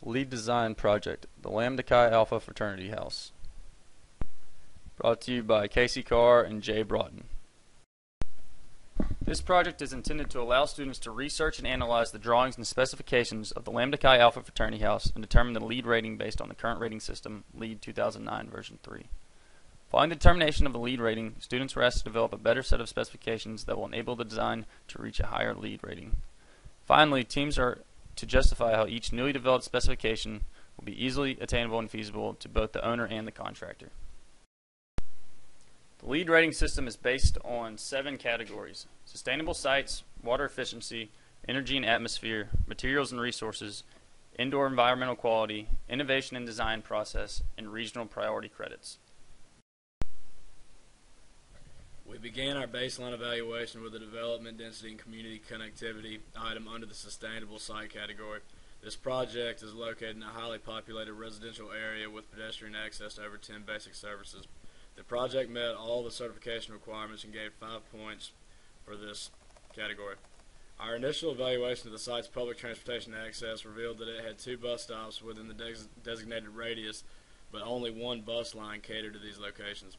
Lead Design Project, the Lambda Chi Alpha Fraternity House. Brought to you by Casey Carr and Jay Broughton. This project is intended to allow students to research and analyze the drawings and specifications of the Lambda Chi Alpha Fraternity House and determine the lead rating based on the current rating system, LEAD 2009 version 3. Following the determination of the lead rating, students were asked to develop a better set of specifications that will enable the design to reach a higher lead rating. Finally, teams are to justify how each newly developed specification will be easily attainable and feasible to both the owner and the contractor. The LEED rating system is based on 7 categories: sustainable sites, water efficiency, energy and atmosphere, materials and resources, indoor environmental quality, innovation and design process, and regional priority credits. We began our baseline evaluation with the development density and community connectivity item under the sustainable site category. This project is located in a highly populated residential area with pedestrian access to over 10 basic services. The project met all the certification requirements and gave 5 points for this category. Our initial evaluation of the site's public transportation access revealed that it had 2 bus stops within the designated radius, but only 1 bus line catered to these locations.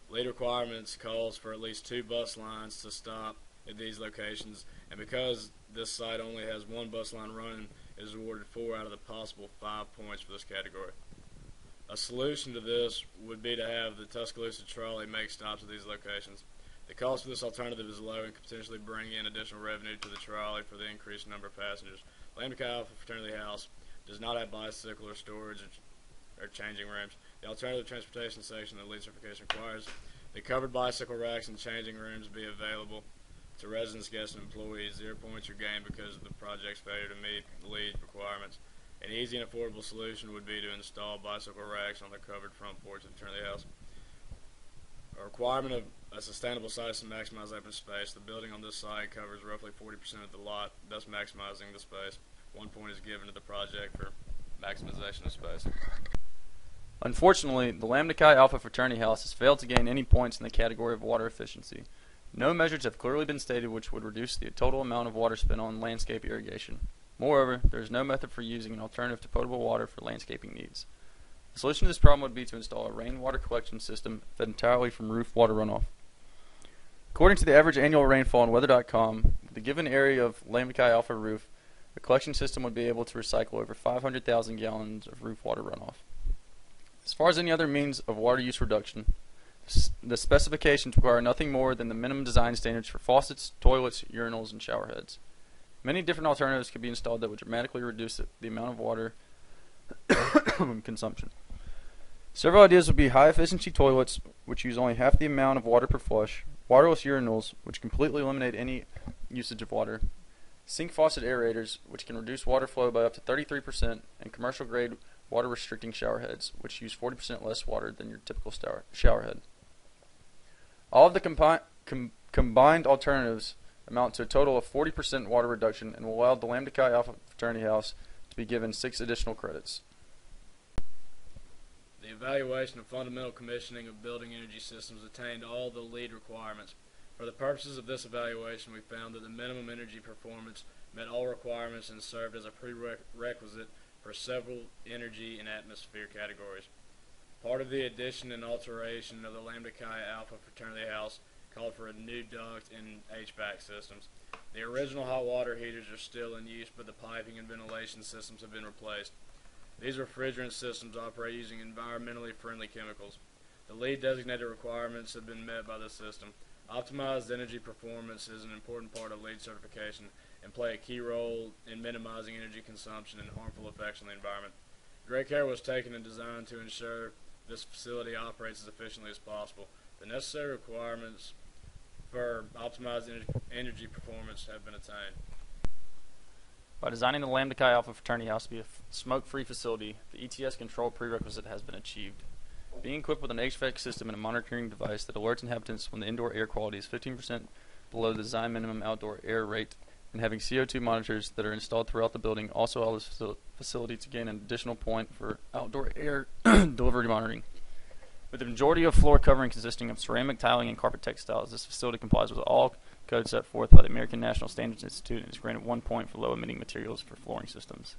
LEED requirements calls for at least 2 bus lines to stop at these locations, and because this site only has 1 bus line running, it is awarded 4 out of the possible 5 points for this category. A solution to this would be to have the Tuscaloosa trolley make stops at these locations. The cost of this alternative is low and could potentially bring in additional revenue to the trolley for the increased number of passengers. Lambda Chi Alpha Fraternity House does not have bicycle or storage or changing rooms. The alternative transportation section that LEED certification requires the covered bicycle racks and changing rooms be available to residents, guests, and employees. 0 points are gained because of the project's failure to meet LEED requirements. An easy and affordable solution would be to install bicycle racks on the covered front porch of the fraternity house. A requirement of a sustainable site is to maximize open space. The building on this site covers roughly 40% of the lot, thus maximizing the space. 1 point is given to the project for maximization of space. Unfortunately, the Lambda Chi Alpha Fraternity House has failed to gain any points in the category of water efficiency. No measures have clearly been stated which would reduce the total amount of water spent on landscape irrigation. Moreover, there is no method for using an alternative to potable water for landscaping needs. The solution to this problem would be to install a rainwater collection system fed entirely from roof water runoff. According to the average annual rainfall on weather.com, with the given area of Lambda Chi Alpha roof, the collection system would be able to recycle over 500,000 gallons of roof water runoff. As far as any other means of water use reduction, the specifications require nothing more than the minimum design standards for faucets, toilets, urinals, and shower heads. Many different alternatives could be installed that would dramatically reduce the amount of water consumption. Several ideas would be high-efficiency toilets, which use only half the amount of water per flush, waterless urinals, which completely eliminate any usage of water, sink faucet aerators, which can reduce water flow by up to 33%, and commercial-grade water-restricting shower heads, which use 40% less water than your typical shower head. All of the combined alternatives amount to a total of 40% water reduction and will allow the Lambda Chi Alpha Fraternity House to be given 6 additional credits. The evaluation of fundamental commissioning of building energy systems attained all the LEED requirements. For the purposes of this evaluation, we found that the minimum energy performance met all requirements and served as a prerequisite for several energy and atmosphere categories. Part of the addition and alteration of the Lambda Chi Alpha Fraternity House called for a new duct and HVAC systems. The original hot water heaters are still in use, but the piping and ventilation systems have been replaced. These refrigerant systems operate using environmentally friendly chemicals. The LEED designated requirements have been met by this system. Optimized energy performance is an important part of LEED certification and play a key role in minimizing energy consumption and harmful effects on the environment. Great care was taken and designed to ensure this facility operates as efficiently as possible. The necessary requirements for optimized energy performance have been attained. By designing the Lambda Chi Alpha Fraternity House to be a smoke-free facility, the ETS control prerequisite has been achieved. Being equipped with an HVAC system and a monitoring device that alerts inhabitants when the indoor air quality is 15% below the design minimum outdoor air rate, and having CO2 monitors that are installed throughout the building also allows the facility to gain an additional point for outdoor air delivery monitoring. With the majority of floor covering consisting of ceramic tiling and carpet textiles, this facility complies with all codes set forth by the American National Standards Institute and is granted 1 point for low emitting materials for flooring systems.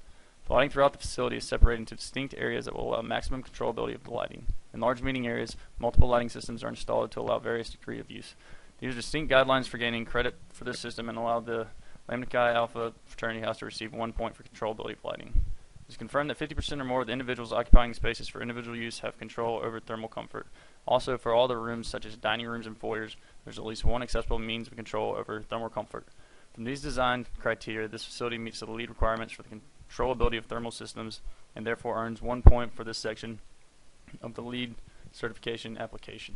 The lighting throughout the facility is separated into distinct areas that will allow maximum controllability of the lighting. In large meeting areas, multiple lighting systems are installed to allow various degree of use. These are distinct guidelines for gaining credit for this system and allow the Lambda Chi Alpha fraternity house to receive 1 point for controllability of lighting. It is confirmed that 50% or more of the individuals occupying spaces for individual use have control over thermal comfort. Also, for all the rooms such as dining rooms and foyers, there is at least one acceptable means of control over thermal comfort. From these design criteria, this facility meets the LEED requirements for the controllability of thermal systems and therefore earns 1 point for this section of the LEED certification application.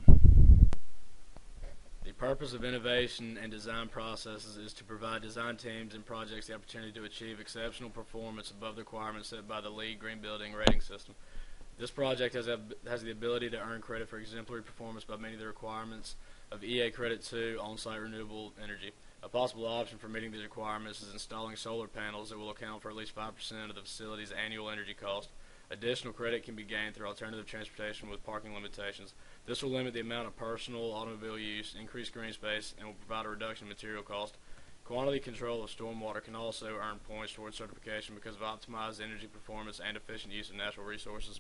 The purpose of innovation and design processes is to provide design teams and projects the opportunity to achieve exceptional performance above the requirements set by the LEED Green Building Rating System. This project has the ability to earn credit for exemplary performance by meeting the requirements of EA Credit 2 on-site renewable energy. A possible option for meeting these requirements is installing solar panels that will account for at least 5% of the facility's annual energy cost. Additional credit can be gained through alternative transportation with parking limitations. This will limit the amount of personal automobile use, increase green space, and will provide a reduction in material cost. Quantity control of stormwater can also earn points towards certification because of optimized energy performance and efficient use of natural resources.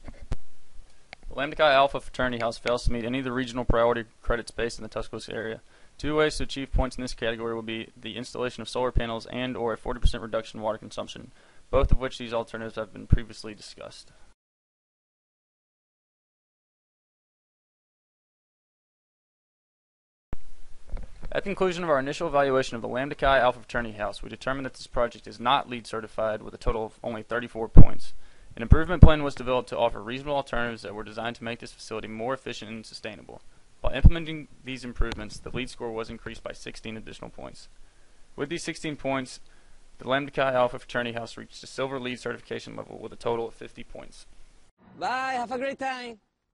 The Lambda Chi Alpha fraternity house fails to meet any of the regional priority credits based in the Tuscaloosa area. 2 ways to achieve points in this category will be the installation of solar panels and or a 40% reduction in water consumption, both of which these alternatives have been previously discussed. At the conclusion of our initial evaluation of the Lambda Chi Alpha fraternity house, we determined that this project is not LEED certified with a total of only 34 points. An improvement plan was developed to offer reasonable alternatives that were designed to make this facility more efficient and sustainable. By implementing these improvements, the LEED score was increased by 16 additional points. With these 16 points, the Lambda Chi Alpha fraternity house reached a silver LEED certification level with a total of 50 points. Bye, have a great time.